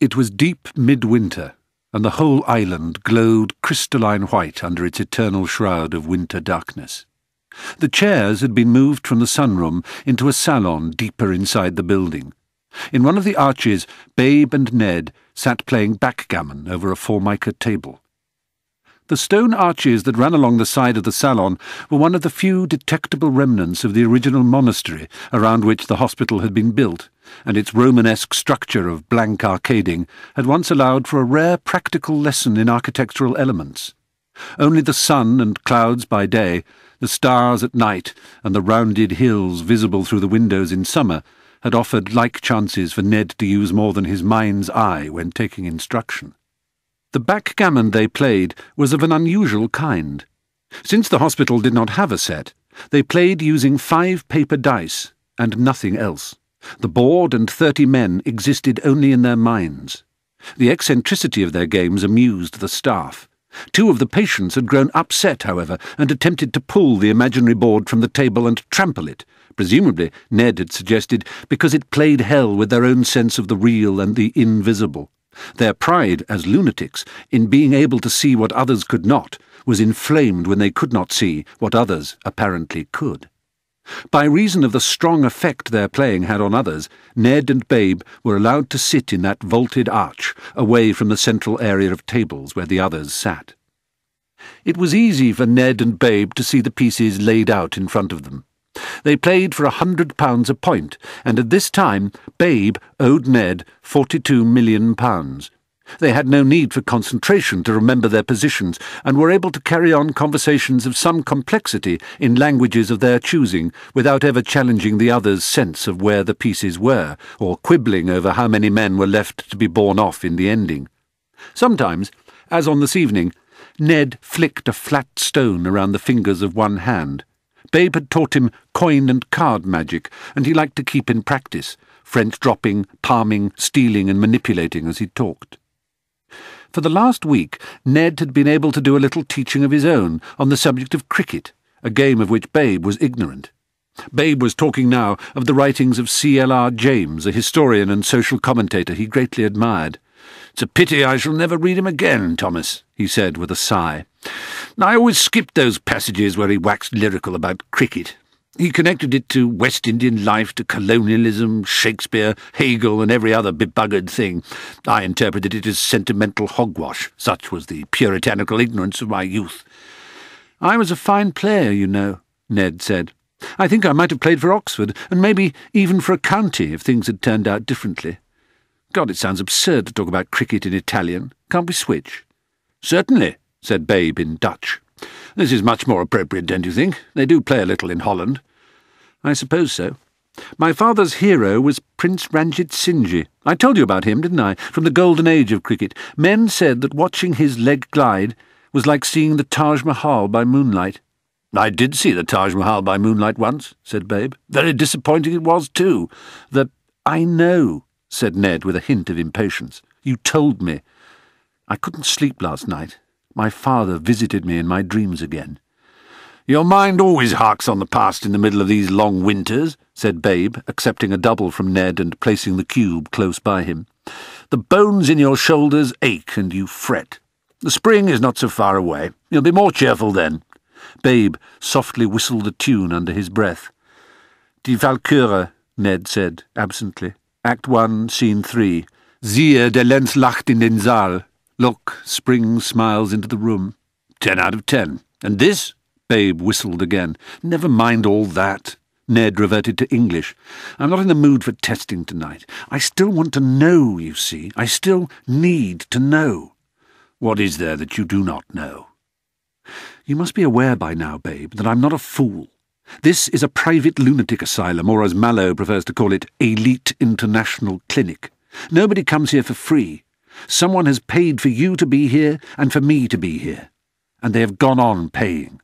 It was deep midwinter, and the whole island glowed crystalline white under its eternal shroud of winter darkness. The chairs had been moved from the sunroom into a salon deeper inside the building. In one of the arches, Babe and Ned sat playing backgammon over a formica table. The stone arches that ran along the side of the salon were one of the few detectable remnants of the original monastery around which the hospital had been built, and its Romanesque structure of blank arcading had once allowed for a rare practical lesson in architectural elements. Only the sun and clouds by day, the stars at night, and the rounded hills visible through the windows in summer had offered like chances for Ned to use more than his mind's eye when taking instruction. The backgammon they played was of an unusual kind. Since the hospital did not have a set, they played using 5 paper dice and nothing else. The board and 30 men existed only in their minds. The eccentricity of their games amused the staff. 2 of the patients had grown upset, however, and attempted to pull the imaginary board from the table and trample it. Presumably, Ned had suggested, because it played hell with their own sense of the real and the invisible. Their pride as lunatics in being able to see what others could not was inflamed when they could not see what others apparently could. By reason of the strong effect their playing had on others, Ned and Babe were allowed to sit in that vaulted arch, away from the central area of tables where the others sat. It was easy for Ned and Babe to see the pieces laid out in front of them. They played for £100 a point, and at this time Babe owed Ned £42 million. They had no need for concentration to remember their positions, and were able to carry on conversations of some complexity in languages of their choosing, without ever challenging the other's sense of where the pieces were, or quibbling over how many men were left to be borne off in the ending. Sometimes, as on this evening, Ned flicked a flat stone around the fingers of one hand. Babe had taught him coin and card magic, and he liked to keep in practice, French dropping, palming, stealing and manipulating as he talked. For the last week, Ned had been able to do a little teaching of his own on the subject of cricket, a game of which Babe was ignorant. Babe was talking now of the writings of C.L.R. James, a historian and social commentator he greatly admired. "It's a pity I shall never read him again, Thomas," he said with a sigh. "I always skipped those passages where he waxed lyrical about cricket. He connected it to West Indian life, to colonialism, Shakespeare, Hegel, and every other bebuggered thing. I interpreted it as sentimental hogwash. Such was the puritanical ignorance of my youth." "I was a fine player, you know," Ned said. "I think I might have played for Oxford, and maybe even for a county if things had turned out differently. God, it sounds absurd to talk about cricket in Italian. Can't we switch?" "Certainly," said Babe in Dutch. "This is much more appropriate, don't you think? They do play a little in Holland." "I suppose so. My father's hero was Prince Ranjit Singh. I told you about him, didn't I? From the golden age of cricket. Men said that watching his leg glide was like seeing the Taj Mahal by moonlight." "I did see the Taj Mahal by moonlight once," said Babe. "Very disappointing it was, too. "I know," said Ned with a hint of impatience. "You told me. I couldn't sleep last night. My father visited me in my dreams again." "Your mind always harks on the past in the middle of these long winters," said Babe, accepting a double from Ned and placing the cube close by him. "The bones in your shoulders ache and you fret. The spring is not so far away. You'll be more cheerful then." Babe softly whistled a tune under his breath. "Die Walküre," Ned said absently. Act 1, Scene 3. "Siehe, der Lenz lacht in den Saal. Look, spring smiles into the room." 10 out of 10. "And this?" Babe whistled again. "Never mind all that." Ned reverted to English. "I'm not in the mood for testing tonight. I still want to know, you see. I still need to know." "What is there that you do not know?" "You must be aware by now, Babe, that I'm not a fool. This is a private lunatic asylum, or as Mallow prefers to call it, Elite International Clinic. Nobody comes here for free. Someone has paid for you to be here and for me to be here, and they have gone on paying.